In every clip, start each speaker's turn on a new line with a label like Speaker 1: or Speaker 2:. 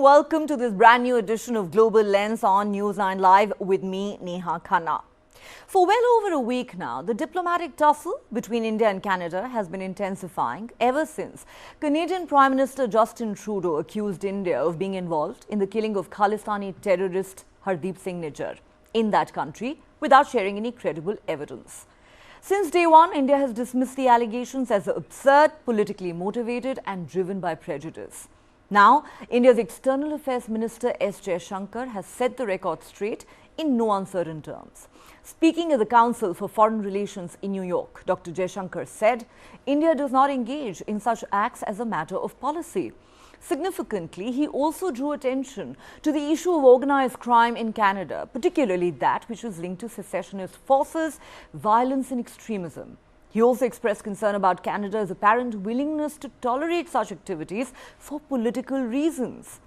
Speaker 1: welcome to this brand new edition of Global Lens on News9 Live with me, Neha Khanna. For well over a week now, the diplomatic tussle between India and Canada has been intensifying ever since Canadian Prime Minister Justin Trudeau accused India of being involved in the killing of Khalistani terrorist Hardeep Singh Nijjar in that country without sharing any credible evidence. Since day one, India has dismissed the allegations as absurd, politically motivated and driven by prejudice. Now, India's External Affairs Minister S. Jaishankar has set the record straight in no uncertain terms. Speaking at the Council for Foreign Relations in New York, Dr. Jaishankar said, India does not engage in such acts as a matter of policy. Significantly, he also drew attention to the issue of organized crime in Canada, particularly that which was linked to secessionist forces, violence and extremism. He also expressed concern about Canada's apparent willingness to tolerate such activities for political reasons.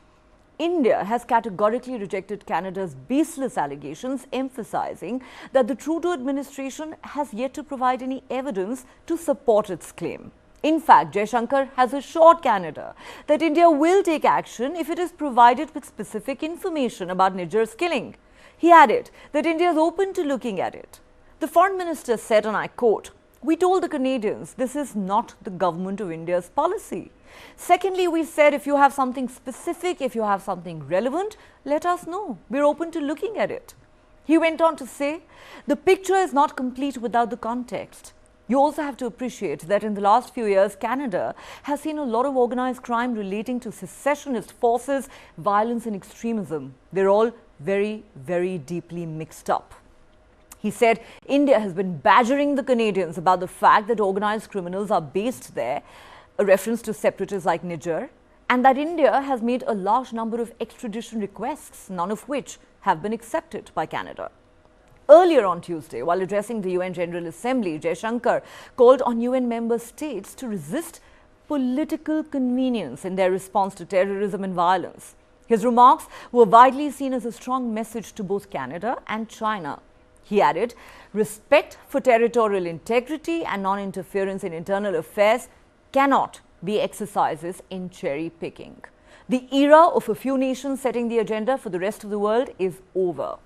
Speaker 1: India has categorically rejected Canada's baseless allegations, emphasizing that the Trudeau administration has yet to provide any evidence to support its claim. In fact, Jaishankar has assured Canada that India will take action if it is provided with specific information about Nijjar's killing. He added that India is open to looking at it. The foreign minister said, and I quote, "We told the Canadians this is not the government of India's policy. Secondly, we said if you have something specific, if you have something relevant, let us know. We're open to looking at it." He went on to say, the picture is not complete without the context. You also have to appreciate that in the last few years, Canada has seen a lot of organized crime relating to secessionist forces, violence and extremism. They're all very, very deeply mixed up. He said India has been badgering the Canadians about the fact that organized criminals are based there, a reference to separatists like Nijjar, and that India has made a large number of extradition requests, none of which have been accepted by Canada. Earlier on Tuesday, while addressing the UN General Assembly, Jaishankar called on UN member states to resist political convenience in their response to terrorism and violence. His remarks were widely seen as a strong message to both Canada and China. He added, respect for territorial integrity and non-interference in internal affairs cannot be exercises in cherry picking. The era of a few nations setting the agenda for the rest of the world is over.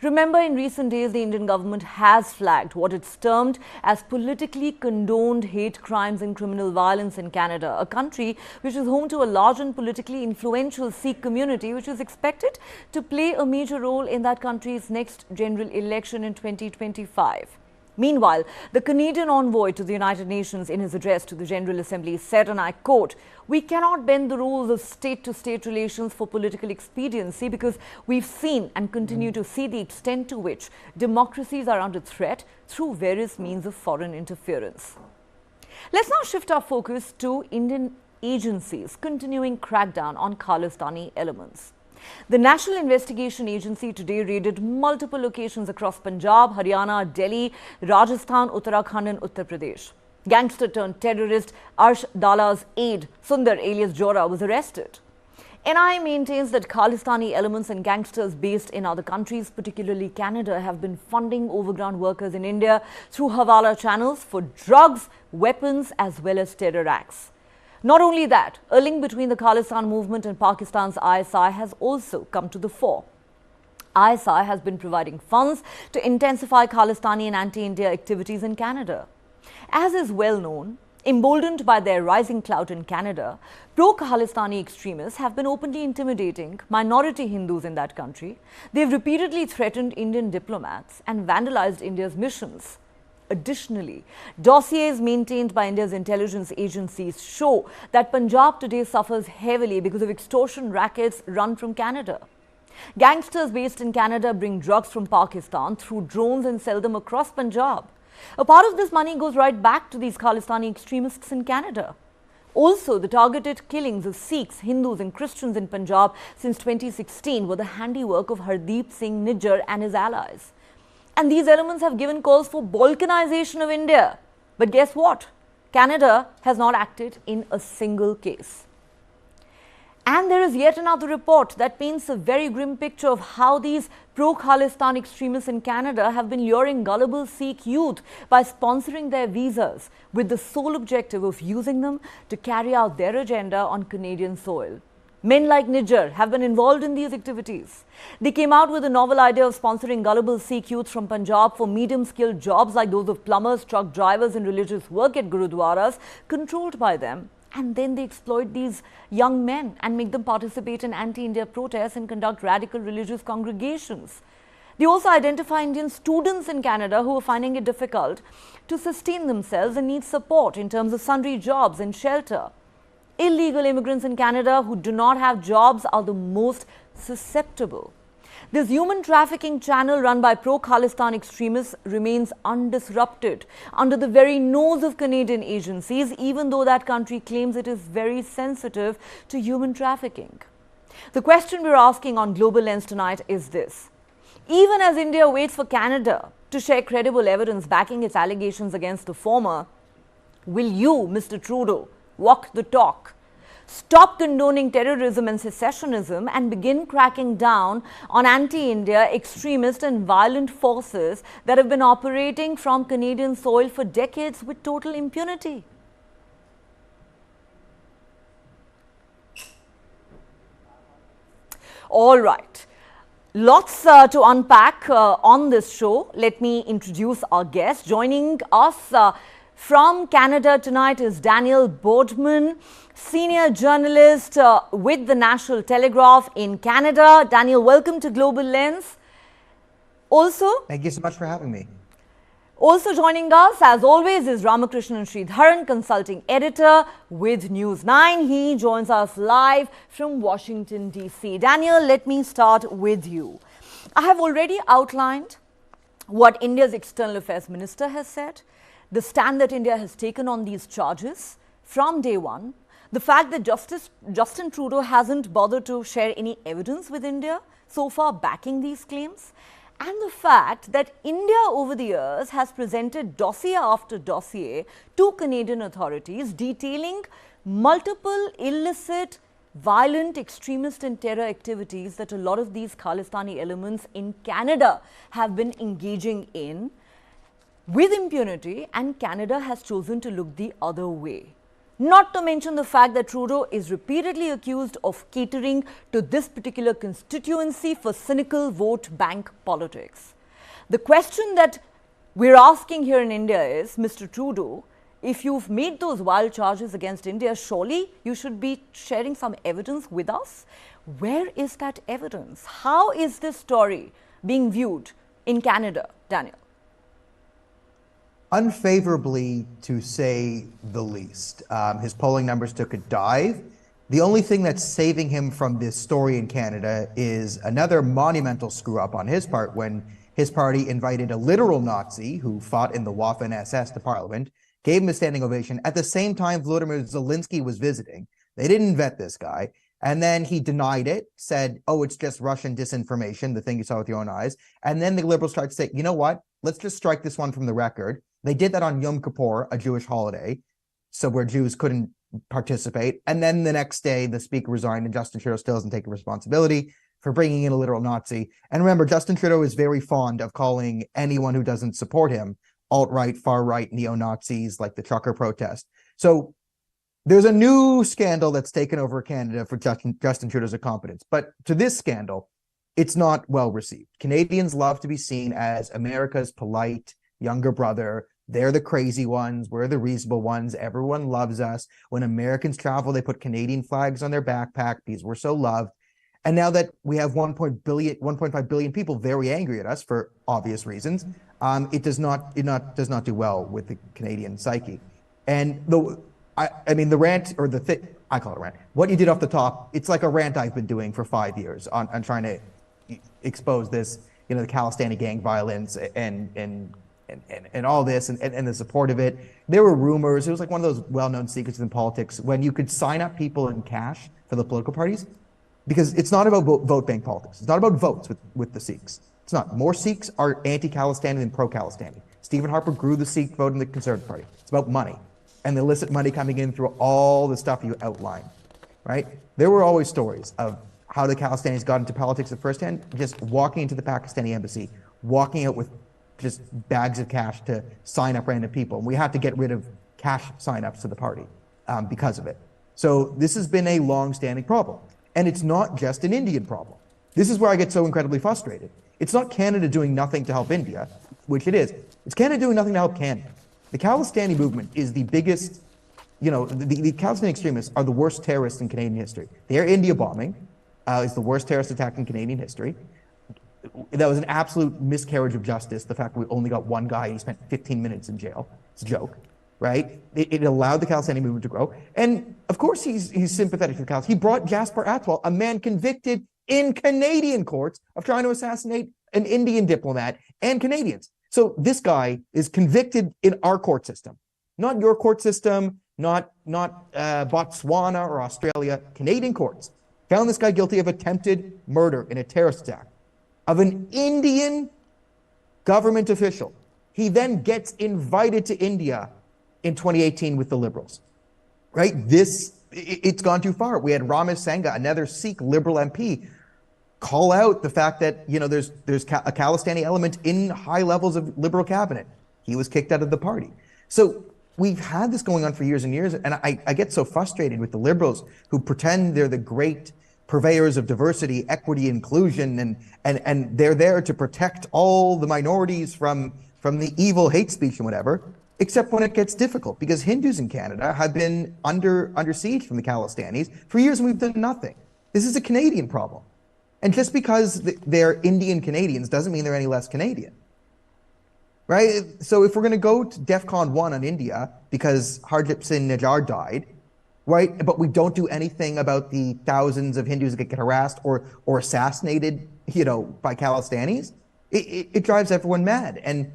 Speaker 1: Remember, in recent days, the Indian government has flagged what it's termed as politically condoned hate crimes and criminal violence in Canada, a country which is home to a large and politically influential Sikh community, which is expected to play a major role in that country's next general election in 2025. Meanwhile, the Canadian envoy to the United Nations in his address to the General Assembly said, and I quote, "We cannot bend the rules of state-to-state relations for political expediency because we've seen and continue to see the extent to which democracies are under threat through various means of foreign interference." Let's now shift our focus to Indian agencies continuing crackdown on Khalistani elements. The National Investigation Agency today raided multiple locations across Punjab, Haryana, Delhi, Rajasthan, Uttarakhand and Uttar Pradesh. Gangster-turned-terrorist Arsh Dala's aide, Sundar alias Jora, was arrested. NI maintains that Khalistani elements and gangsters based in other countries, particularly Canada, have been funding overground workers in India through Hawala channels for drugs, weapons as well as terror acts. Not only that, a link between the Khalistan movement and Pakistan's ISI has also come to the fore. ISI has been providing funds to intensify Khalistani and anti-India activities in Canada. As is well known, emboldened by their rising clout in Canada, pro-Khalistani extremists have been openly intimidating minority Hindus in that country. They've repeatedly threatened Indian diplomats and vandalized India's missions. Additionally, dossiers maintained by India's intelligence agencies show that Punjab today suffers heavily because of extortion rackets run from Canada. Gangsters based in Canada bring drugs from Pakistan through drones and sell them across Punjab. A part of this money goes right back to these Khalistani extremists in Canada. Also, the targeted killings of Sikhs, Hindus and Christians in Punjab since 2016 were the handiwork of Hardeep Singh Nijjar and his allies. And these elements have given calls for balkanization of India. But guess what? Canada has not acted in a single case. And there is yet another report that paints a very grim picture of how these pro-Khalistan extremists in Canada have been luring gullible Sikh youth by sponsoring their visas with the sole objective of using them to carry out their agenda on Canadian soil. Men like Nijjar have been involved in these activities. They came out with a novel idea of sponsoring gullible Sikh youth from Punjab for medium-skilled jobs like those of plumbers, truck drivers and religious work at Gurudwaras controlled by them. And then they exploit these young men and make them participate in anti-India protests and conduct radical religious congregations. They also identify Indian students in Canada who are finding it difficult to sustain themselves and need support in terms of sundry jobs and shelter. Illegal immigrants in Canada who do not have jobs are the most susceptible. This human trafficking channel run by pro-Khalistani extremists remains undisrupted under the very nose of Canadian agencies, even though that country claims it is very sensitive to human trafficking. The question we're asking on Global Lens tonight is this. Even as India waits for Canada to share credible evidence backing its allegations against the former, will you, Mr. Trudeau, walk the talk? Stop condoning terrorism and secessionism and begin cracking down on anti-India, extremist and violent forces that have been operating from Canadian soil for decades with total impunity. All right. Lots to unpack on this show. Let me introduce our guest. Joining us from Canada tonight is Daniel Boardman, senior journalist with the National Telegraph in Canada. Daniel, welcome to Global Lens. Also,
Speaker 2: thank you so much for having me.
Speaker 1: Also joining us, as always, is Ramakrishnan Sridharan, consulting editor with News 9. He joins us live from Washington, D.C. Daniel, let me start with you. I have already outlined what India's External Affairs Minister has said, the stand that India has taken on these charges from day one, the fact that Justin Trudeau hasn't bothered to share any evidence with India so far backing these claims, and the fact that India over the years has presented dossier after dossier to Canadian authorities detailing multiple illicit, violent, extremist and terror activities that a lot of these Khalistani elements in Canada have been engaging in with impunity, and Canada has chosen to look the other way. Not to mention the fact that Trudeau is repeatedly accused of catering to this particular constituency for cynical vote bank politics. The question that we're asking here in India is, Mr. Trudeau, if you've made those wild charges against India, surely you should be sharing some evidence with us. Where is that evidence? How is this story being viewed in Canada, Daniel?
Speaker 2: Unfavorably, to say the least. His polling numbers took a dive. The only thing that's saving him from this story in Canada is another monumental screw up on his part when his party invited a literal Nazi who fought in the Waffen-SS to Parliament, gave him a standing ovation. At the same time, Volodymyr Zelensky was visiting. They didn't vet this guy. And then he denied it, said, oh, it's just Russian disinformation, the thing you saw with your own eyes. And then the Liberals started to say, you know what? Let's just strike this one from the record. They did that on Yom Kippur, a Jewish holiday, so where Jews couldn't participate. And then the next day, the speaker resigned, and Justin Trudeau still doesn't take responsibility for bringing in a literal Nazi. And remember, Justin Trudeau is very fond of calling anyone who doesn't support him alt-right, far-right, neo-Nazis, like the trucker protest. So there's a new scandal that's taken over Canada for Justin Trudeau's incompetence. But to this scandal, it's not well received. Canadians love to be seen as America's polite younger brother. They're the crazy ones. We're the reasonable ones. Everyone loves us. When Americans travel, they put Canadian flags on their backpack because we're so loved. And now that we have 1.5 billion people very angry at us for obvious reasons, it does not do well with the Canadian psyche. And the rant, or I call it a rant. What you did off the top, it's like a rant I've been doing for 5 years on trying to expose this, the Khalistani gang violence and all this and the support of it. There were rumors. It was like one of those well-known secrets in politics when you could sign up people in cash for the political parties, because it's not about vote bank politics. It's not about votes with the Sikhs. It's not. More Sikhs are anti-Khalistani than pro-Khalistani. Stephen Harper grew the Sikh vote in the Conservative Party. It's about money and the illicit money coming in through all the stuff you outlined, right? There were always stories of how the Khalistanis got into politics at first hand, just walking into the Pakistani embassy, walking out with just bags of cash to sign up random people. And we had to get rid of cash signups to the party because of it. So this has been a long-standing problem. And it's not just an Indian problem. This is where I get so incredibly frustrated. It's not Canada doing nothing to help India, which it is. It's Canada doing nothing to help Canada. The Khalistani movement is the biggest, the Khalistani extremists are the worst terrorists in Canadian history. Their India bombing is the worst terrorist attack in Canadian history. That was an absolute miscarriage of justice. The fact that we only got one guy, he spent 15 minutes in jail. It's a joke, right? It allowed the Khalistani movement to grow. And of course he's sympathetic to the Khalistani. He brought Jasper Atwal, a man convicted in Canadian courts of trying to assassinate an Indian diplomat and Canadians. So this guy is convicted in our court system, not your court system, not Botswana or Australia, Canadian courts. Found this guy guilty of attempted murder in a terrorist attack of an Indian government official. He then gets invited to India in 2018 with the Liberals, right? It's gone too far. We had Ramesh Sangha, another Sikh Liberal MP, call out the fact that, there's a Khalistani element in high levels of Liberal cabinet. He was kicked out of the party. So we've had this going on for years and years, and I get so frustrated with the Liberals who pretend they're the great purveyors of diversity, equity, inclusion, and they're there to protect all the minorities from the evil hate speech and whatever, except when it gets difficult, because Hindus in Canada have been under siege from the Khalistanis for years and we've done nothing. This is a Canadian problem. And just because they're Indian Canadians doesn't mean they're any less Canadian, right? So if we're going to go to DEFCON 1 on India because Hardeep Singh Nijjar died, right, but we don't do anything about the thousands of Hindus that get harassed or assassinated, by Khalistanis, it drives everyone mad. And,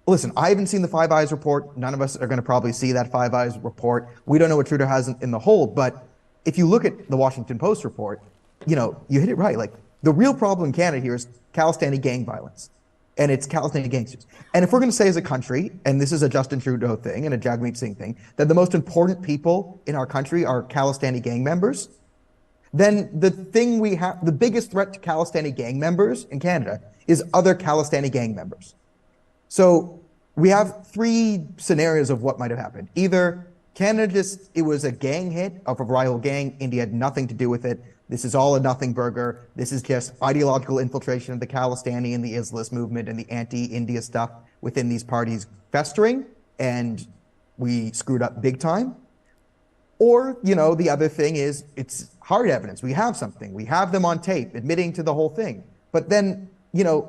Speaker 2: listen, I haven't seen the Five Eyes report. None of us are going to probably see that Five Eyes report. We don't know what Trudeau has in the hold, but if you look at the Washington Post report, you hit it right. Like, the real problem in Canada here is Khalistani gang violence, and it's Khalistani gangsters. And if we're going to say as a country, and this is a Justin Trudeau thing and a Jagmeet Singh thing, that the most important people in our country are Khalistani gang members, then the biggest threat to Khalistani gang members in Canada is other Khalistani gang members. So we have three scenarios of what might have happened. Either Canada it was a gang hit of a rival gang. India had nothing to do with it. This is all a nothing burger. This is just ideological infiltration of the Khalistani and the Islamist movement and the anti-India stuff within these parties festering, and we screwed up big time. Or, the other thing is it's hard evidence. We have something. We have them on tape admitting to the whole thing. But then,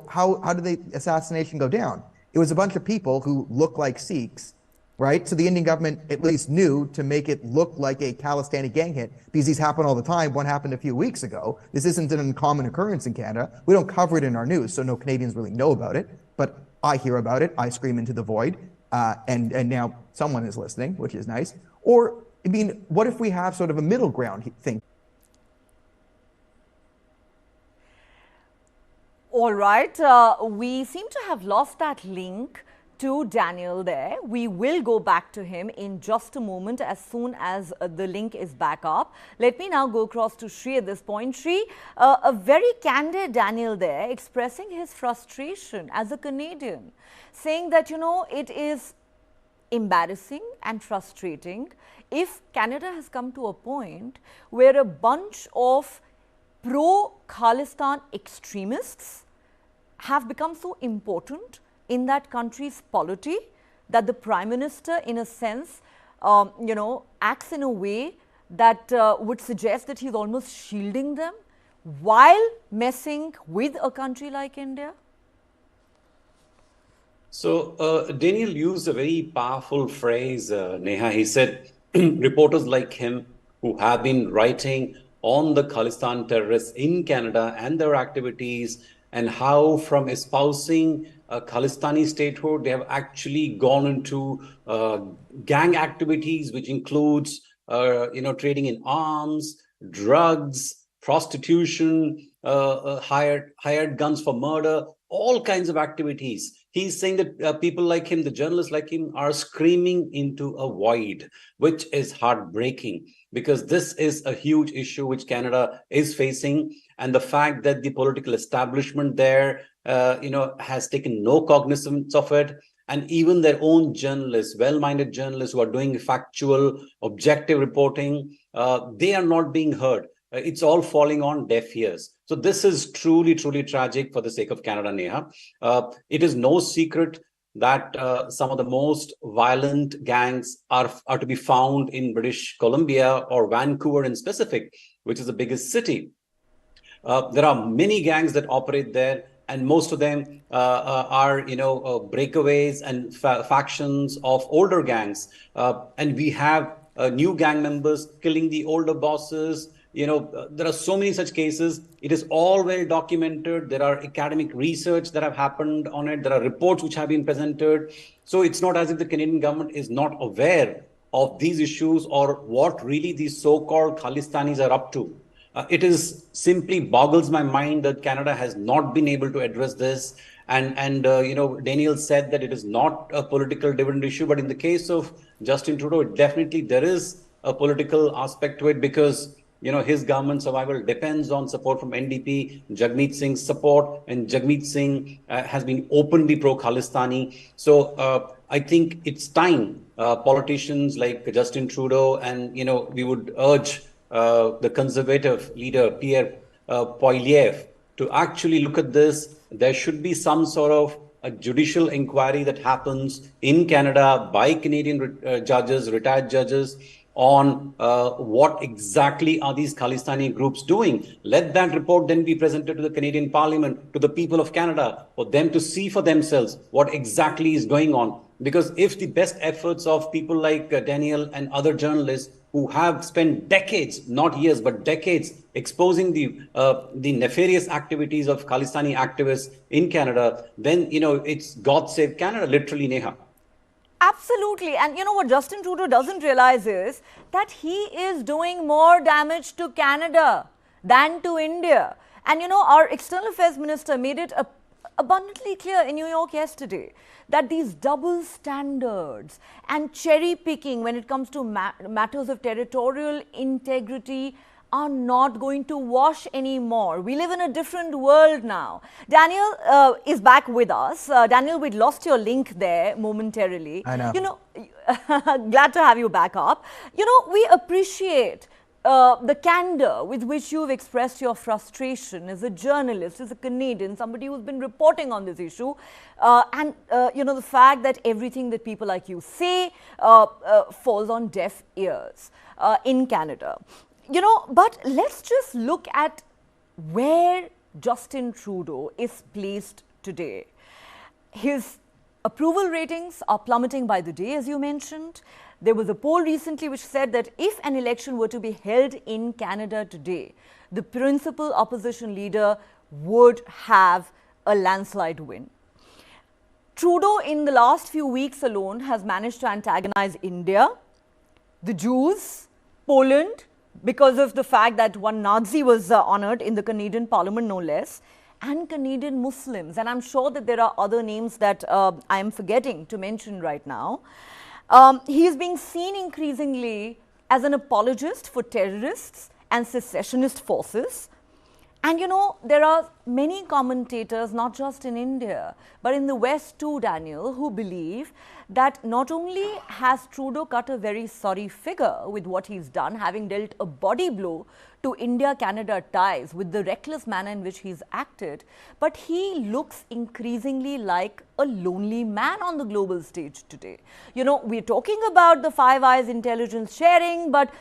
Speaker 2: how did the assassination go down? It was a bunch of people who look like Sikhs, right? So the Indian government at least knew to make it look like a Khalistani gang hit, because these happen all the time. One happened a few weeks ago. This isn't an uncommon occurrence in Canada. We don't cover it in our news, so no Canadians really know about it. But I hear about it. I scream into the void. And now someone is listening, which is nice. Or, what if we have sort of a middle ground thing?
Speaker 1: All right. We seem to have lost that link to Daniel there. We will go back to him in just a moment as soon as the link is back up. Let me now go across to Shri at this point. Shri, a very candid Daniel there expressing his frustration as a Canadian, saying that, it is embarrassing and frustrating if Canada has come to a point where a bunch of pro-Khalistan extremists have become so important in that country's polity that the Prime Minister, in a sense, acts in a way that would suggest that he's almost shielding them while messing with a country like India?
Speaker 3: So Daniel used a very powerful phrase, Neha. He said, reporters like him who have been writing on the Khalistan terrorists in Canada and their activities, and how from espousing a Khalistani statehood, they have actually gone into gang activities, which includes, trading in arms, drugs, prostitution, hired guns for murder, all kinds of activities. He's saying that people like him, the journalists like him, are screaming into a void, which is heartbreaking, because this is a huge issue which Canada is facing. And the fact that the political establishment there, has taken no cognizance of it. And even their own journalists, well-minded journalists who are doing factual, objective reporting, they are not being heard. it's all falling on deaf ears. So this is truly, truly tragic for the sake of Canada, Neha. It is no secret that some of the most violent gangs are to be found in British Columbia or Vancouver in specific, which is the biggest city. There are many gangs that operate there, and most of them are, breakaways and factions of older gangs. And we have new gang members killing the older bosses. There are so many such cases. It is all well documented. There are academic research that have happened on it. There are reports which have been presented. So it's not as if the Canadian government is not aware of these issues or what really these so-called Khalistanis are up to. It is simply boggles my mind that Canada has not been able to address this. And Daniel said that it is not a political dividend issue, but in the case of Justin Trudeau, definitely there is a political aspect to it because his government survival depends on support from NDP, Jagmeet Singh's support, and Jagmeet Singh has been openly pro-Khalistani. So I think it's time politicians like Justin Trudeau and, we would urge the conservative leader, Pierre Poilievre, to actually look at this. There should be some sort of a judicial inquiry that happens in Canada by Canadian judges, retired judges, on what exactly are these Khalistani groups doing. Let that report then be presented to the Canadian Parliament, to the people of Canada, for them to see for themselves what exactly is going on. Because if the best efforts of people like Daniel and other journalists who have spent decades, not years, but decades, exposing the nefarious activities of Khalistani activists in Canada, then, it's God save Canada, literally, Neha.
Speaker 1: Absolutely. And what Justin Trudeau doesn't realize is that he is doing more damage to Canada than to India. And our external affairs minister made it abundantly clear in New York yesterday that these double standards and cherry picking when it comes to matters of territorial integrity are not going to wash anymore. We live in a different world now. Daniel is back with us. Daniel, we'd lost your link there momentarily.
Speaker 2: I know.
Speaker 1: Glad to have you back up. We appreciate the candor with which you've expressed your frustration as a journalist, as a Canadian, somebody who's been reporting on this issue, and the fact that everything that people like you say falls on deaf ears in Canada. But let's just look at where Justin Trudeau is placed today. His approval ratings are plummeting by the day, as you mentioned. There was a poll recently which said that if an election were to be held in Canada today, the principal opposition leader would have a landslide win. Trudeau, in the last few weeks alone, has managed to antagonize India, the Jews, Poland, because of the fact that one Nazi was honored in the Canadian Parliament, no less, and Canadian Muslims. And I'm sure that there are other names that I am forgetting to mention right now. He is being seen increasingly as an apologist for terrorists and secessionist forces. And there are many commentators, not just in India, but in the West too, Daniel, who believe that not only has Trudeau cut a very sorry figure with what he's done, having dealt a body blow to India-Canada ties with the reckless manner in which he's acted, but he looks increasingly like a lonely man on the global stage today. We're talking about the Five Eyes intelligence sharing, but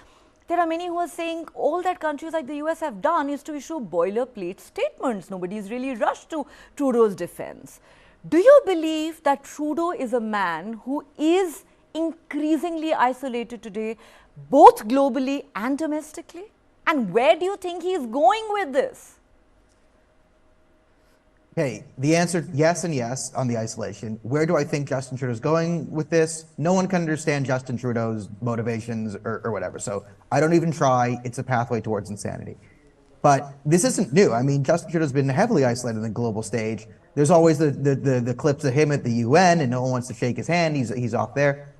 Speaker 1: there are many who are saying all that countries like the US have done is to issue boilerplate statements. Nobody's really rushed to Trudeau's defense. Do you believe that Trudeau is a man who is increasingly isolated today, both globally and domestically? And where do you think he is going with this?
Speaker 2: Okay, the answer, yes and yes on the isolation. Where do I think Justin Trudeau is going with this? No one can understand Justin Trudeau's motivations or whatever. So I don't even try. It's a pathway towards insanity. But this isn't new. I mean, Justin Trudeau's been heavily isolated on the global stage. There's always the clips of him at the UN and no one wants to shake his hand. He's off there.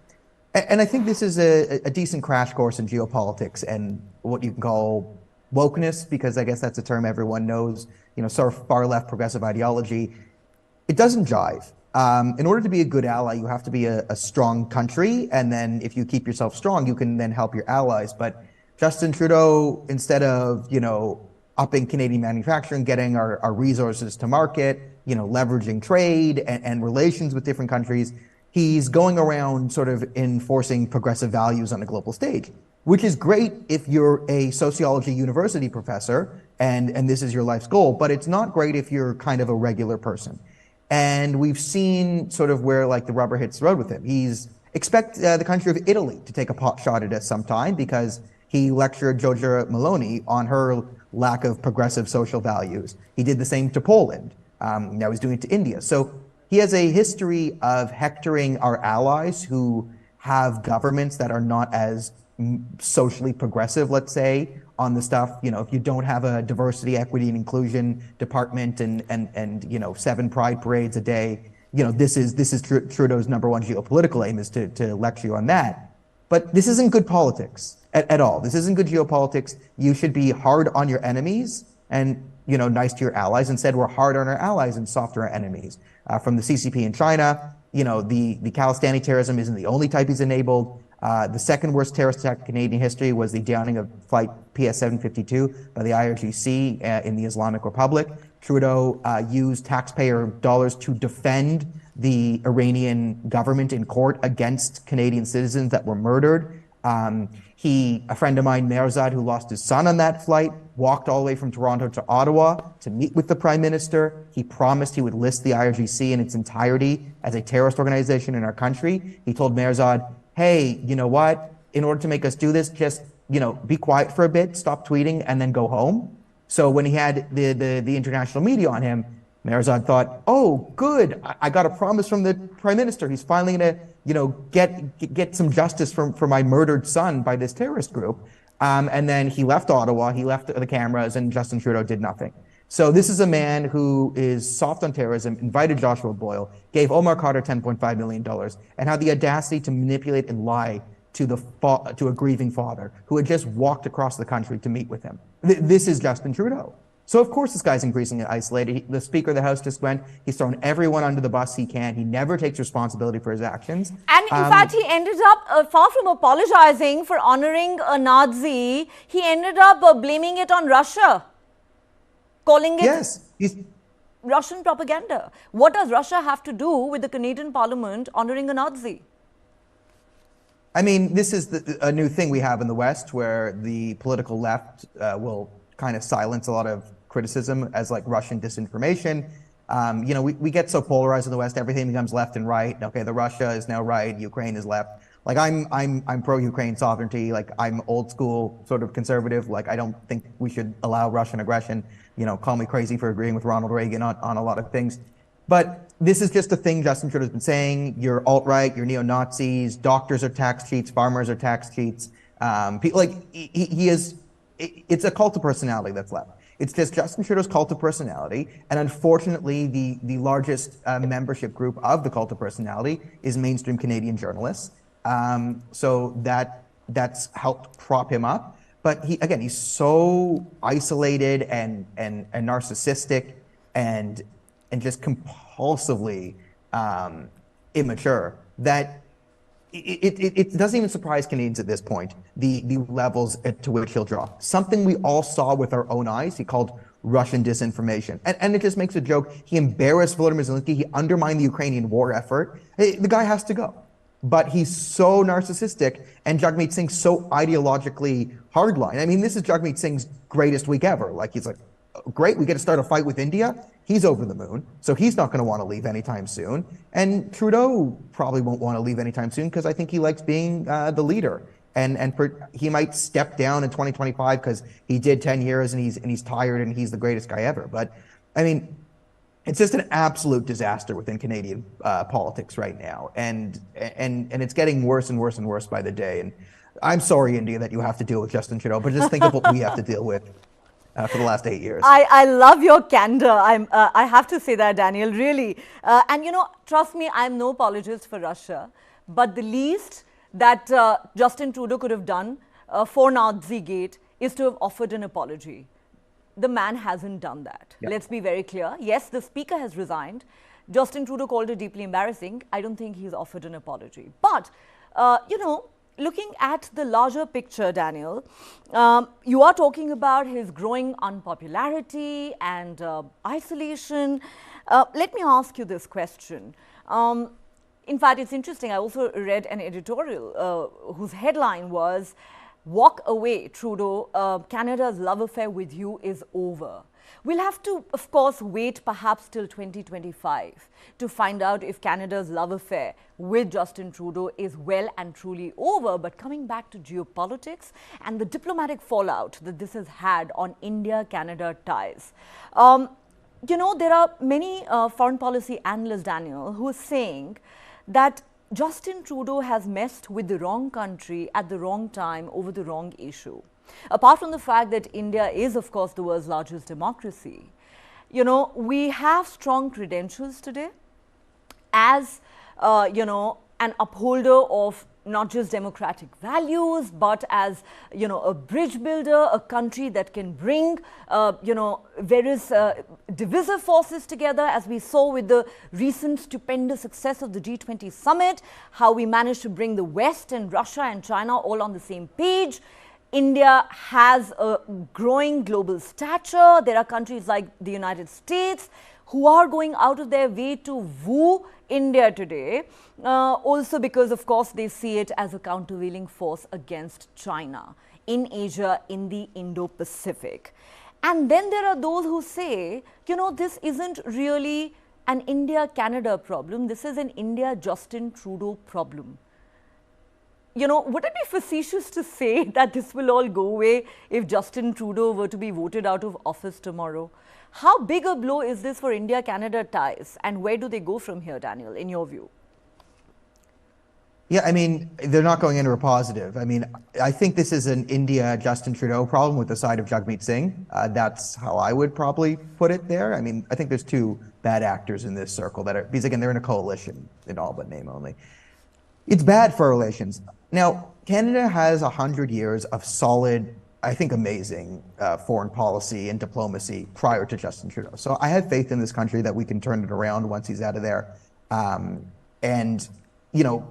Speaker 2: And I think this is a decent crash course in geopolitics and what you can call wokeness, because I guess that's a term everyone knows, sort of far left progressive ideology. It doesn't jive. In order to be a good ally, you have to be a strong country. And then if you keep yourself strong, you can then help your allies. But Justin Trudeau, instead of, upping Canadian manufacturing, getting our resources to market, leveraging trade and relations with different countries, he's going around sort of enforcing progressive values on a global stage, which is great if you're a sociology university professor and this is your life's goal, but it's not great if you're kind of a regular person. And we've seen sort of where like the rubber hits the road with him. Expect the country of Italy to take a pot shot at us sometime because he lectured Giorgia Meloni on her lack of progressive social values. He did the same to Poland. Now he's doing it to India. So he has a history of hectoring our allies who have governments that are not as socially progressive, let's say, on the stuff, if you don't have a diversity, equity, and inclusion department and 7 pride parades a day, this is Trudeau's number one geopolitical aim is to lecture you on that. But this isn't good politics at all. This isn't good geopolitics. You should be hard on your enemies and, nice to your allies. Instead, we're hard on our allies and soft on our enemies. From the CCP in China, the Khalistani terrorism isn't the only type he's enabled. The second worst terrorist attack in Canadian history was the downing of flight PS-752 by the IRGC in the Islamic Republic. Trudeau used taxpayer dollars to defend the Iranian government in court against Canadian citizens that were murdered. A friend of mine, Mehrzad, who lost his son on that flight, walked all the way from Toronto to Ottawa to meet with the Prime Minister. He promised he would list the IRGC in its entirety as a terrorist organization in our country. He told Mehrzad, hey, you know what? In order to make us do this, just, be quiet for a bit, stop tweeting, and then go home. So when he had the international media on him, Mehrzad thought, oh, good, I got a promise from the Prime Minister. He's finally going to, get some justice for my murdered son by this terrorist group. And then he left Ottawa, he left the cameras, and Justin Trudeau did nothing. So this is a man who is soft on terrorism, invited Joshua Boyle, gave Omar Carter $10.5 million, and had the audacity to manipulate and lie to a grieving father who had just walked across the country to meet with him. This is Justin Trudeau. So of course this guy's increasingly isolated. The Speaker of the House just went, he's thrown everyone under the bus he can. He never takes responsibility for his actions.
Speaker 1: And in fact, he ended up, far from apologizing for honoring a Nazi, he ended up blaming it on Russia, calling it Russian propaganda. What does Russia have to do with the Canadian Parliament honoring a Nazi?
Speaker 2: I mean, this is a new thing we have in the West where the political left will kind of silence a lot of criticism as like Russian disinformation. We get so polarized in the West, everything becomes left and right. Okay, the Russia is now right, Ukraine is left. Like I'm pro-Ukraine sovereignty. Like I'm old school sort of conservative. Like I don't think we should allow Russian aggression. Call me crazy for agreeing with Ronald Reagan on a lot of things. But this is just a thing Justin Trudeau's been saying. You're alt-right, you're neo-Nazis, doctors are tax cheats, farmers are tax cheats. It's a cult of personality that's left. It's just Justin Trudeau's cult of personality. And unfortunately, the largest membership group of the cult of personality is mainstream Canadian journalists. So that's helped prop him up. But he's so isolated and narcissistic and just compulsively immature that it doesn't even surprise Canadians at this point, the levels to which he'll draw. Something we all saw with our own eyes, he called Russian disinformation. And it just makes a joke. He embarrassed Volodymyr Zelensky. He undermined the Ukrainian war effort. The guy has to go. But he's so narcissistic and Jagmeet Singh so ideologically hardline. I mean, this is Jagmeet Singh's greatest week ever. Like, he's like, great, we get to start a fight with India. He's over the moon, so he's not going to want to leave anytime soon. And Trudeau probably won't want to leave anytime soon because I think he likes being the leader. He might step down in 2025 because he did 10 years and he's tired and he's the greatest guy ever. But I mean, it's just an absolute disaster within Canadian politics right now, and it's getting worse and worse and worse by the day. And I'm sorry, India, that you have to deal with Justin Trudeau, but just think of what we have to deal with. For the last 8 years.
Speaker 1: I love your candor. I have to say that, Daniel, really. And trust me, I'm no apologist for Russia, but the least that Justin Trudeau could have done for Nazigate is to have offered an apology. The man hasn't done that. Yeah. Let's be very clear. Yes, the Speaker has resigned. Justin Trudeau called it deeply embarrassing. I don't think he's offered an apology. But, looking at the larger picture, Daniel, you are talking about his growing unpopularity and isolation. Let me ask you this question. In fact, it's interesting. I also read an editorial whose headline was, "Walk away, Trudeau, Canada's love affair with you is over." We'll have to, of course, wait perhaps till 2025 to find out if Canada's love affair with Justin Trudeau is well and truly over. But coming back to geopolitics and the diplomatic fallout that this has had on India-Canada ties, you know, there are many foreign policy analysts, Daniel, who are saying that Justin Trudeau has messed with the wrong country at the wrong time over the wrong issue. Apart from the fact that India is, of course, the world's largest democracy, you know, we have strong credentials today as, you know, an upholder of not just democratic values, but as, you know, a bridge builder, a country that can bring, you know, various divisive forces together, as we saw with the recent stupendous success of the G20 summit, how we managed to bring the West and Russia and China all on the same page. India has a growing global stature. There are countries like the United States who are going out of their way to woo India today, also because, of course, they see it as a countervailing force against China in Asia, in the Indo-Pacific. And then there are those who say, you know, this isn't really an India-Canada problem. This is an India-Justin Trudeau problem. You know, would it be facetious to say that this will all go away if Justin Trudeau were to be voted out of office tomorrow? How big a blow is this for India-Canada ties, and where do they go from here, Daniel, in your view?
Speaker 2: Yeah, I mean, they're not going into a positive. I mean, I think this is an India-Justin Trudeau problem with the side of Jagmeet Singh. That's how I would probably put it there. I mean, I think there's two bad actors in this circle that are, because again, they're in a coalition in all but name only. It's bad for relations. Now, Canada has 100 years of solid, I think amazing foreign policy and diplomacy prior to Justin Trudeau. So I have faith in this country that we can turn it around once he's out of there and, you know,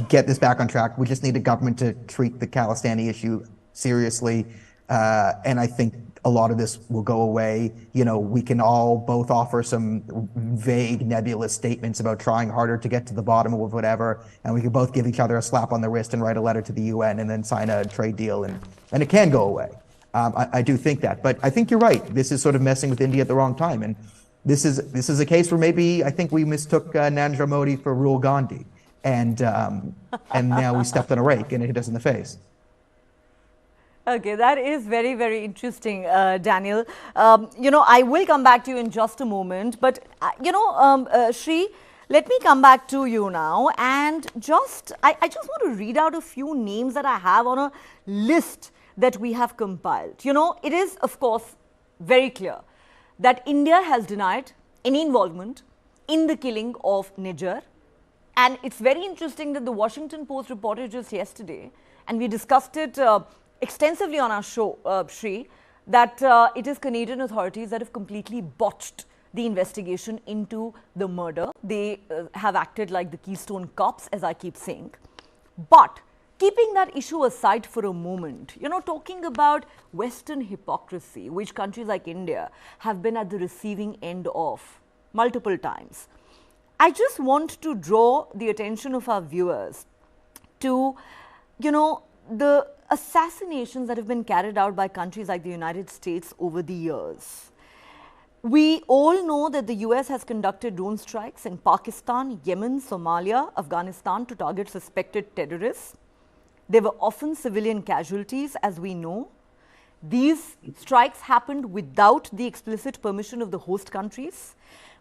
Speaker 2: get this back on track. We just need a government to treat the Khalistani issue seriously. And I think a lot of this will go away. You know, we can all both offer some vague, nebulous statements about trying harder to get to the bottom of whatever, and we can both give each other a slap on the wrist and write a letter to the UN and then sign a trade deal, and it can go away. I do think that, but I think you're right. This is sort of messing with India at the wrong time, and this is a case where maybe I think we mistook Narendra Modi for Rahul Gandhi, and now we stepped on a rake and it hit us in the face.
Speaker 1: Okay, that is very, very interesting, Daniel. You know, I will come back to you in just a moment, but, you know, Shri, let me come back to you now, and I just want to read out a few names that I have on a list that we have compiled. You know, it is, of course, very clear that India has denied any involvement in the killing of Nijjar, and it's very interesting that the Washington Post reported just yesterday, and we discussed it extensively on our show, Shri, that it is Canadian authorities that have completely botched the investigation into the murder. They have acted like the Keystone Cops, as I keep saying. But keeping that issue aside for a moment, you know, talking about Western hypocrisy, which countries like India have been at the receiving end of multiple times, I just want to draw the attention of our viewers to, you know, the assassinations that have been carried out by countries like the United States over the years. We all know that the US has conducted drone strikes in Pakistan, Yemen, Somalia, Afghanistan to target suspected terrorists. There were often civilian casualties, as we know. These strikes happened without the explicit permission of the host countries.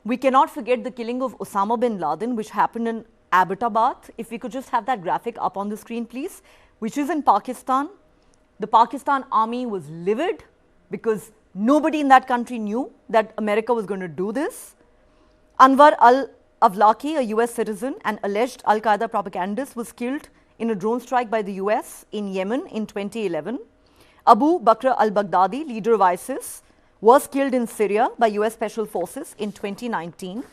Speaker 1: We cannot forget the killing of Osama bin Laden, which happened in Abbottabad. If we could just have that graphic up on the screen, please, which is in Pakistan. The Pakistan army was livid because nobody in that country knew that America was going to do this. Anwar al-Awlaki, a US citizen and alleged Al-Qaeda propagandist, was killed in a drone strike by the US in Yemen in 2011. Abu Bakr al-Baghdadi, leader of ISIS, was killed in Syria by US Special Forces in 2019.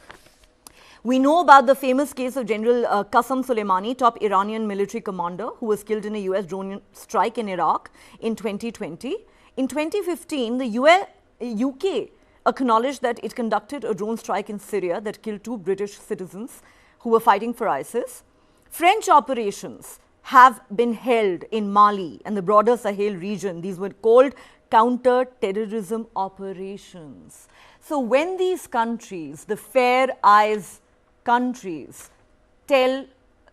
Speaker 1: We know about the famous case of General Qasem Soleimani, top Iranian military commander, who was killed in a US drone strike in Iraq in 2020. In 2015, the UK acknowledged that it conducted a drone strike in Syria that killed 2 British citizens who were fighting for ISIS. French operations have been held in Mali and the broader Sahel region. These were called counter-terrorism operations. So when these countries, the Fair Eyes countries, tell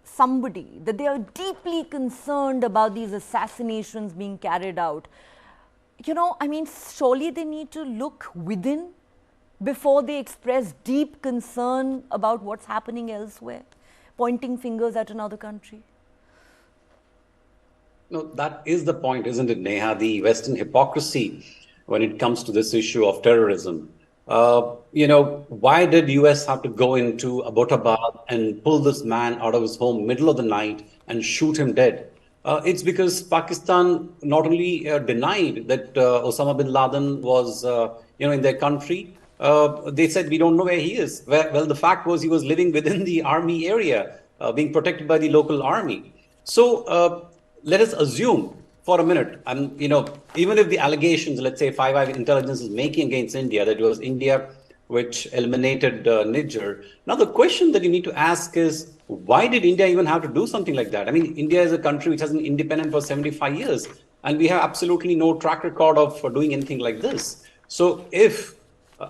Speaker 1: somebody that they are deeply concerned about these assassinations being carried out, you know, I mean, surely they need to look within before they express deep concern about what's happening elsewhere, pointing fingers at another country.
Speaker 3: No, that is the point, isn't it, Neha? The Western hypocrisy when it comes to this issue of terrorism. You know, why did US have to go into Abbottabad and pull this man out of his home middle of the night and shoot him dead? It's because Pakistan not only denied that Osama bin Laden was, in their country. They said, we don't know where he is. Well, the fact was he was living within the army area, being protected by the local army. So let us assume for a minute, and even if the allegations, let's say Five Eyes intelligence is making against India, that it was India which eliminated Nijjar. Now the question that you need to ask is, why did India even have to do something like that? I mean, India is a country which has been independent for 75 years, and we have absolutely no track record of doing anything like this. So if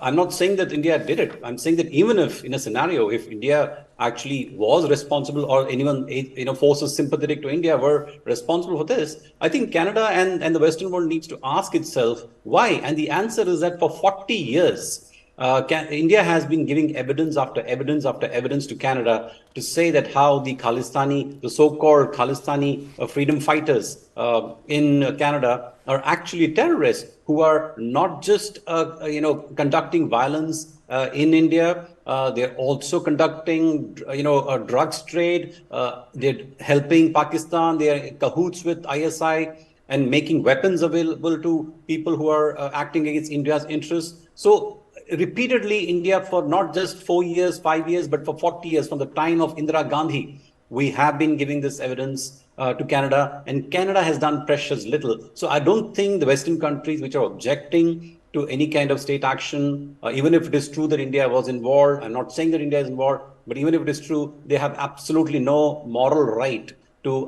Speaker 3: I'm not saying that India did it. I'm saying that even if in a scenario, if India actually was responsible, or anyone, forces sympathetic to India were responsible for this, I think Canada and the Western world needs to ask itself why. And the answer is that for 40 years, India has been giving evidence after evidence after evidence to Canada to say that how the Khalistani, the so-called Khalistani freedom fighters in Canada are actually terrorists who are not just, conducting violence in India. They're also conducting, a drugs trade. They're helping Pakistan. They are in cahoots with ISI and making weapons available to people who are acting against India's interests. So repeatedly, India, for not just 4 years, 5 years, but for 40 years, from the time of Indira Gandhi, we have been giving this evidence to Canada, and Canada has done precious little. So I don't think the Western countries which are objecting to any kind of state action, even if it is true that India was involved, I'm not saying that India is involved, but even if it is true, they have absolutely no moral right to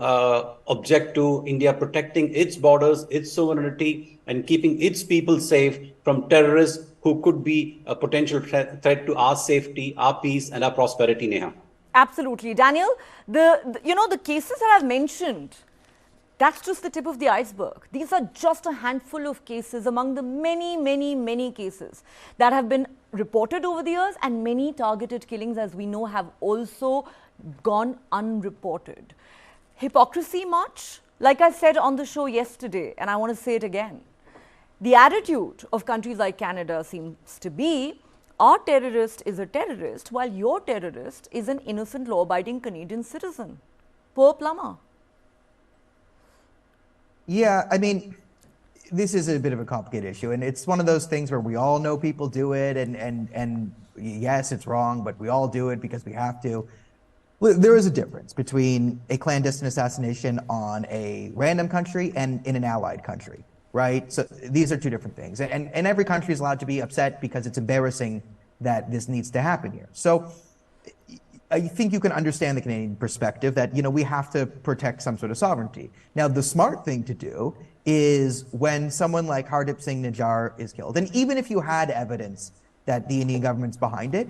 Speaker 3: object to India protecting its borders, its sovereignty, and keeping its people safe from terrorists who could be a potential threat to our safety, our peace, and our prosperity, Neha.
Speaker 1: Absolutely. Daniel, the cases that I've mentioned, that's just the tip of the iceberg. These are just a handful of cases among the many, many, many cases that have been reported over the years, and many targeted killings, as we know, have also gone unreported. Hypocrisy much? Like I said on the show yesterday, and I want to say it again. The attitude of countries like Canada seems to be, our terrorist is a terrorist, while your terrorist is an innocent, law-abiding Canadian citizen. Poor plumber.
Speaker 2: Yeah, I mean, this is a bit of a complicated issue, and it's one of those things where we all know people do it, and yes, it's wrong, but we all do it because we have to. There is a difference between a clandestine assassination on a random country and in an allied country, right? So these are two different things, and every country is allowed to be upset because it's embarrassing that this needs to happen here. So I think you can understand the Canadian perspective that, we have to protect some sort of sovereignty. Now, the smart thing to do is when someone like Hardeep Singh Nijjar is killed, and even if you had evidence that the Indian government's behind it,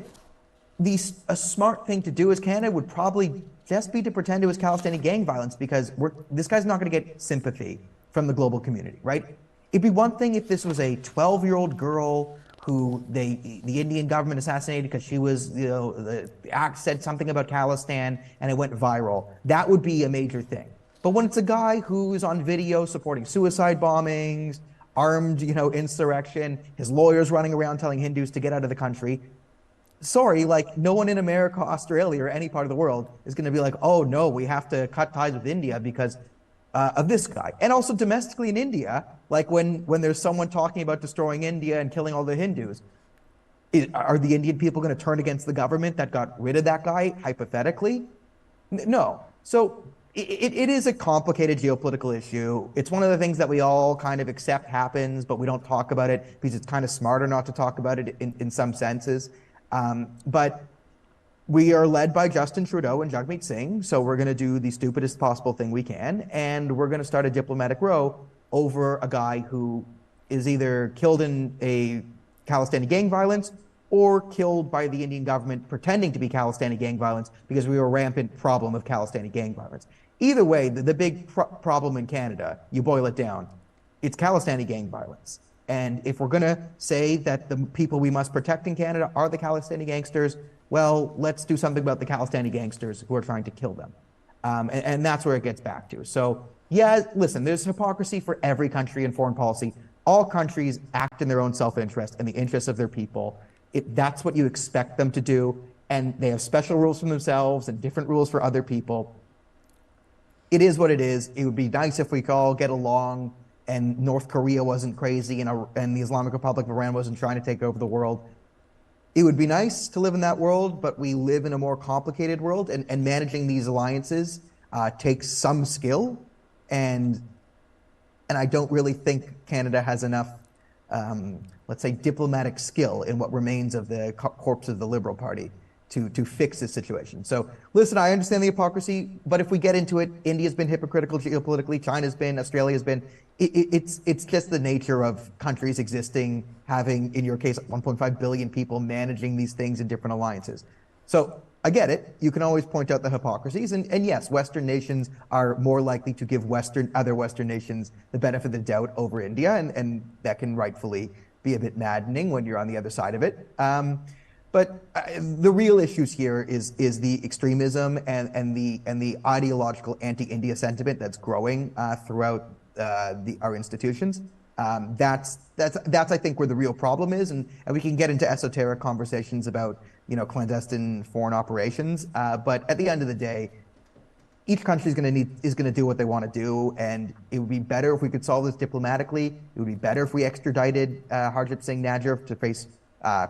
Speaker 2: a smart thing to do as Canada would probably just be to pretend it was Khalistani gang violence, because this guy's not going to get sympathy from the global community, right? It'd be one thing if this was a 12-year-old girl who the Indian government assassinated because she was, the act said something about Khalistan and it went viral. That would be a major thing. But when it's a guy who's on video supporting suicide bombings, armed, insurrection, his lawyers running around telling Hindus to get out of the country, sorry, like no one in America, Australia, or any part of the world is going to be like, oh no, we have to cut ties with India because of this guy. And also domestically in India, like when there's someone talking about destroying India and killing all the Hindus, Are the Indian people going to turn against the government that got rid of that guy, hypothetically? No. So it is a complicated geopolitical issue. It's one of the things that we all kind of accept happens, but we don't talk about it because it's kind of smarter not to talk about it in some senses. But we are led by Justin Trudeau and Jagmeet Singh, so we're going to do the stupidest possible thing we can, and we're going to start a diplomatic row over a guy who is either killed in a Khalistani gang violence or killed by the Indian government pretending to be Khalistani gang violence because we have a rampant problem of Khalistani gang violence. Either way, the big problem in Canada, you boil it down, it's Khalistani gang violence. And if we're going to say that the people we must protect in Canada are the Khalistani gangsters, well, let's do something about the Khalistani gangsters who are trying to kill them. And that's where it gets back to. So, yeah, listen, there's hypocrisy for every country in foreign policy. All countries act in their own self-interest and the interests of their people. That's what you expect them to do. And they have special rules for themselves and different rules for other people. It is what it is. It would be nice if we could all get along and North Korea wasn't crazy and the Islamic Republic of Iran wasn't trying to take over the world. It would be nice to live in that world, but we live in a more complicated world, and managing these alliances takes some skill. And I don't really think Canada has enough, let's say, diplomatic skill in what remains of the corpse of the Liberal Party to fix this situation. So listen, I understand the hypocrisy, but if we get into it, India's been hypocritical geopolitically, China's been, Australia's been. It's just the nature of countries existing, having, in your case, 1.5 billion people managing these things in different alliances. So I get it. You can always point out the hypocrisies. And yes, Western nations are more likely to give other Western nations the benefit of the doubt over India. And that can rightfully be a bit maddening when you're on the other side of it. But the real issues here is the extremism and the ideological anti-India sentiment that's growing throughout our institutions. That's I think where the real problem is, and we can get into esoteric conversations about clandestine foreign operations. But at the end of the day, each country is going to do what they want to do, and it would be better if we could solve this diplomatically. It would be better if we extradited Hardeep Singh Nijjar to face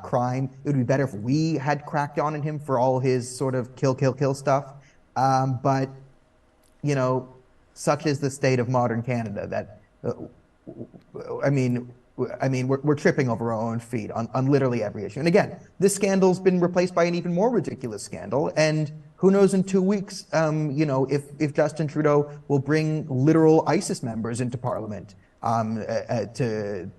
Speaker 2: crime. It would be better if we had cracked on him for all his sort of kill stuff. But such is the state of modern Canada that we're tripping over our own feet on literally every issue. And again, this scandal's been replaced by an even more ridiculous scandal. And who knows in 2 weeks, if Justin Trudeau will bring literal ISIS members into Parliament to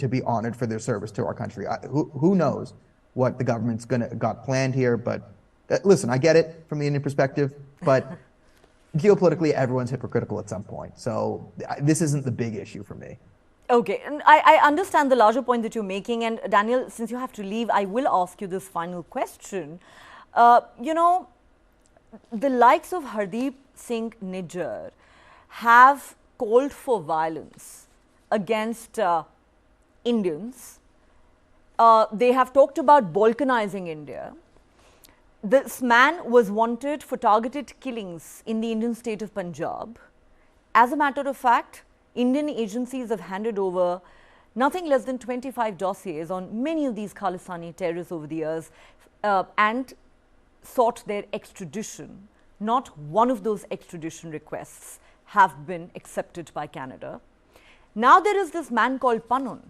Speaker 2: be honored for their service to our country. Who knows what the government's got planned here? But listen, I get it from the Indian perspective, but geopolitically, everyone's hypocritical at some point. So this isn't the big issue for me.
Speaker 1: Okay, and I understand the larger point that you're making. And Daniel, since you have to leave, I will ask you this final question. The likes of Hardeep Singh Nijjar have called for violence against Indians. They have talked about balkanizing India. This man was wanted for targeted killings in the Indian state of Punjab. As a matter of fact, Indian agencies have handed over nothing less than 25 dossiers on many of these Khalistani terrorists over the years and sought their extradition. Not one of those extradition requests have been accepted by Canada. Now there is this man called Panun,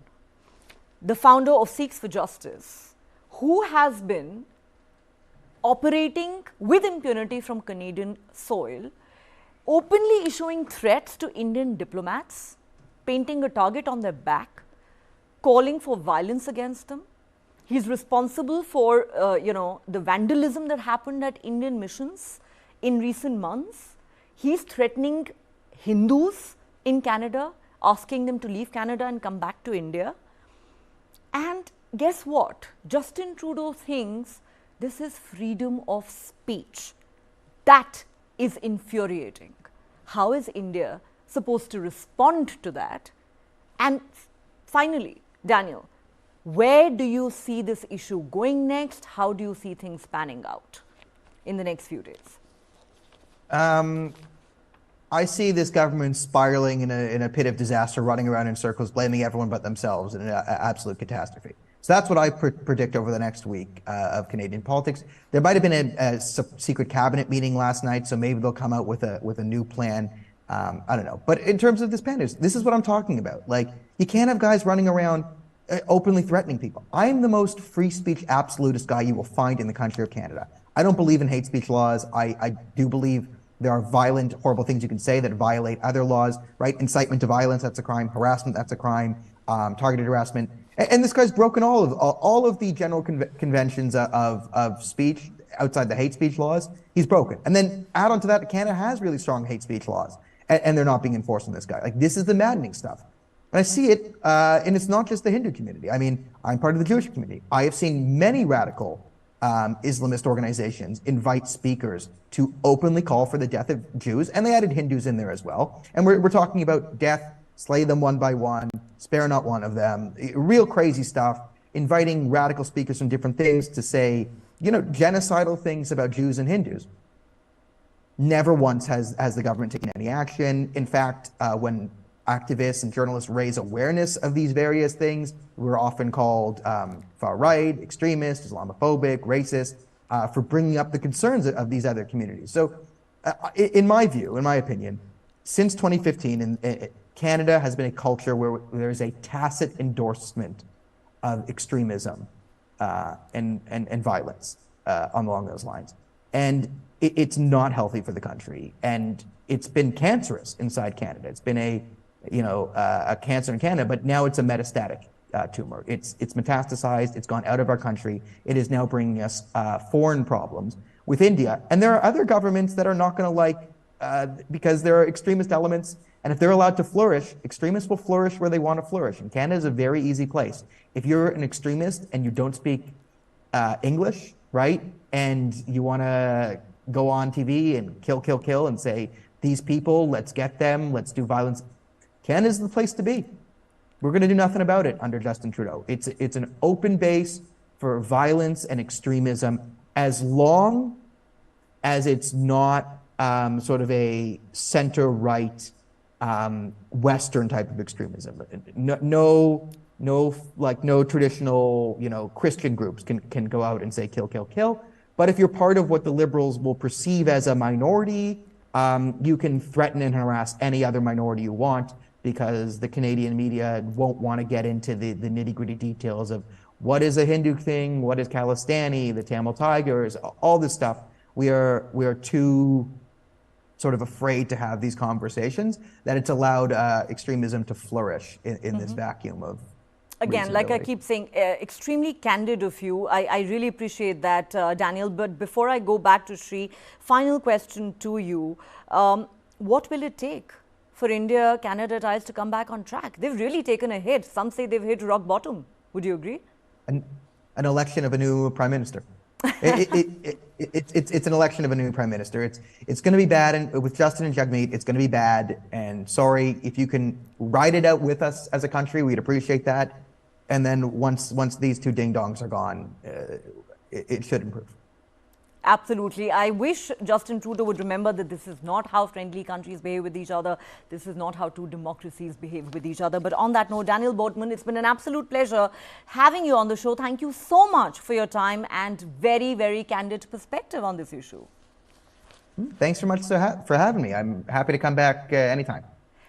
Speaker 1: the founder of Sikhs for Justice, who has been operating with impunity from Canadian soil, openly issuing threats to Indian diplomats, painting a target on their back, calling for violence against them. He's responsible for, the vandalism that happened at Indian missions in recent months. He's threatening Hindus in Canada, asking them to leave Canada and come back to India. And guess what? Justin Trudeau thinks this is freedom of speech. That is infuriating. How is India supposed to respond to that? And finally, Daniel, where do you see this issue going next? How do you see things panning out in the next few days?
Speaker 2: I see this government spiraling in a pit of disaster, running around in circles, blaming everyone but themselves in an absolute catastrophe. So that's what I predict over the next week of Canadian politics. There might have been a secret cabinet meeting last night, so maybe they'll come out with a new plan. I don't know. But in terms of this pandemic, this is what I'm talking about. Like, you can't have guys running around openly threatening people. I am the most free speech absolutist guy you will find in the country of Canada. I don't believe in hate speech laws. I do believe there are violent, horrible things you can say that violate other laws, right? Incitement to violence, that's a crime. Harassment, that's a crime. Targeted harassment. And this guy's broken all of the general conventions of speech outside the hate speech laws. He's broken. And then add on to that, Canada has really strong hate speech laws, and they're not being enforced on this guy. Like, this is the maddening stuff. And I see it, and it's not just the Hindu community. I mean, I'm part of the Jewish community. I have seen many radical Islamist organizations invite speakers to openly call for the death of Jews, and they added Hindus in there as well. And we're talking about death, slay them one by one, spare not one of them, real crazy stuff, inviting radical speakers from different things to say, genocidal things about Jews and Hindus. Never once has the government taken any action. In fact, when activists and journalists raise awareness of these various things, we're often called far-right, extremist, Islamophobic, racist, for bringing up the concerns of these other communities. So in my view, in my opinion, since 2015, Canada has been a culture where there is a tacit endorsement of extremism and violence along those lines. And it's not healthy for the country. And it's been cancerous inside Canada. It's been a cancer in Canada, but now it's a metastatic tumor. It's metastasized. It's gone out of our country. It is now bringing us foreign problems with India. And there are other governments that are not going to like, because there are extremist elements. And if they're allowed to flourish, extremists will flourish where they want to flourish. And Canada is a very easy place. If you're an extremist and you don't speak English, right, and you want to go on TV and kill, and say, these people, let's get them, let's do violence, Canada's the place to be. We're going to do nothing about it under Justin Trudeau. It's an open base for violence and extremism, as long as it's not sort of a center-right Western type of extremism. No traditional, Christian groups can go out and say kill. But if you're part of what the Liberals will perceive as a minority, you can threaten and harass any other minority you want, because the Canadian media won't want to get into the nitty-gritty details of what is a Hindu thing, what is Khalistani, the Tamil Tigers, all this stuff. We are too sort of afraid to have these conversations, that it's allowed extremism to flourish in this vacuum of
Speaker 1: Again, like I keep saying, extremely candid of you. I really appreciate that, Daniel. But before I go back to Sri, final question to you. What will it take for India-Canada ties to come back on track? They've really taken a hit. Some say they've hit rock bottom. Would you agree?
Speaker 2: An election of a new prime minister. It's an election of a new prime minister. It's going to be bad, and with Justin and Jagmeet, it's going to be bad. And sorry, if you can ride it out with us as a country, we'd appreciate that. And then once these two ding-dongs are gone, it should improve.
Speaker 1: Absolutely. I wish Justin Trudeau would remember that this is not how friendly countries behave with each other. This is not how two democracies behave with each other. But on that note, Daniel Boatman, it's been an absolute pleasure having you on the show. Thank you so much for your time and very, very candid perspective on this issue.
Speaker 2: Thanks so much for having me. I'm happy to come back anytime.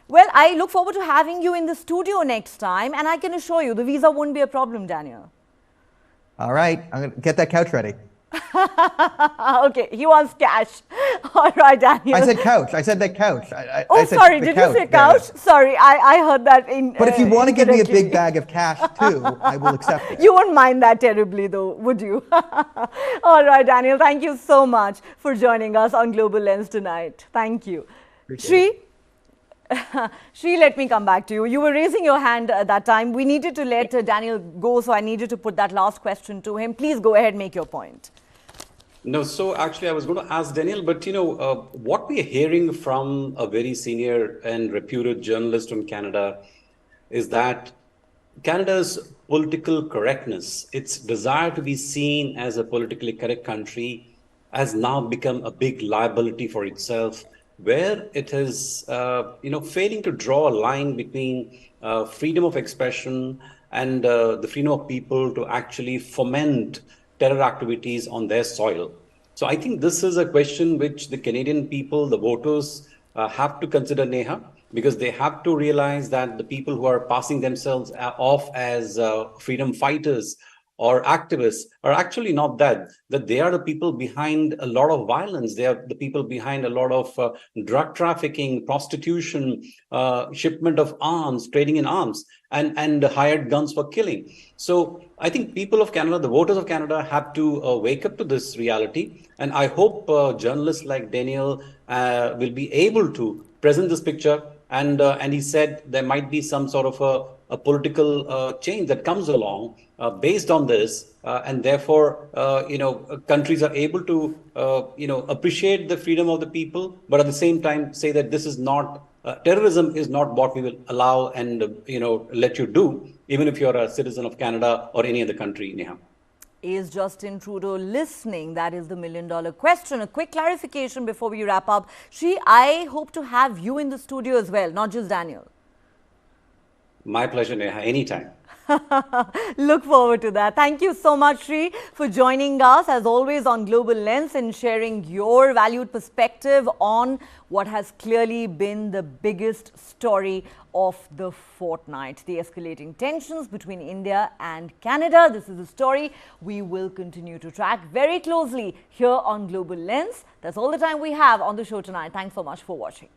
Speaker 1: Well, I look forward to having you in the studio next time. And I can assure you the visa won't be a problem, Daniel.
Speaker 2: All right. I'm going to get that couch ready.
Speaker 1: Okay, he wants cash. All right, Daniel.
Speaker 2: I said couch. I said that couch.
Speaker 1: I said sorry, did you say couch? Yeah. Sorry, I heard that in.
Speaker 2: But if you want to give me a big bag of cash too, I will accept it.
Speaker 1: You wouldn't mind that terribly, though, would you? All right, Daniel, thank you so much for joining us on Global Lens tonight. Thank you. Sri, let me come back to you. You were raising your hand at that time. We needed to let Daniel go, so I needed to put that last question to him. Please go ahead, make your point.
Speaker 3: No, so actually I was going to ask Daniel, but what we are hearing from a very senior and reputed journalist from Canada is that Canada's political correctness, its desire to be seen as a politically correct country, has now become a big liability for itself, where it is, failing to draw a line between freedom of expression and the freedom of people to actually foment terror activities on their soil. So I think this is a question which the Canadian people, the voters, have to consider, Neha, because they have to realize that the people who are passing themselves off as freedom fighters or activists are actually not that they are the people behind a lot of violence. They are the people behind a lot of drug trafficking, prostitution, shipment of arms, trading in arms, and hired guns for killing. So I think people of Canada, the voters of Canada, have to wake up to this reality. And I hope journalists like Daniel will be able to present this picture. And he said there might be some sort of a political change that comes along based on this, and therefore, countries are able to, appreciate the freedom of the people, but at the same time say that this is not terrorism is not what we will allow and let you do, even if you're a citizen of Canada or any other country, Neha.
Speaker 1: Is Justin Trudeau listening? That is the million-dollar question. A quick clarification before we wrap up. Shri, I hope to have you in the studio as well, not just Daniel.
Speaker 3: My pleasure, Neha. Anytime.
Speaker 1: Look forward to that. Thank you so much, Shri, for joining us as always on Global Lens and sharing your valued perspective on what has clearly been the biggest story of the fortnight, the escalating tensions between India and Canada. This is a story we will continue to track very closely here on Global Lens. That's all the time we have on the show tonight. Thanks so much for watching.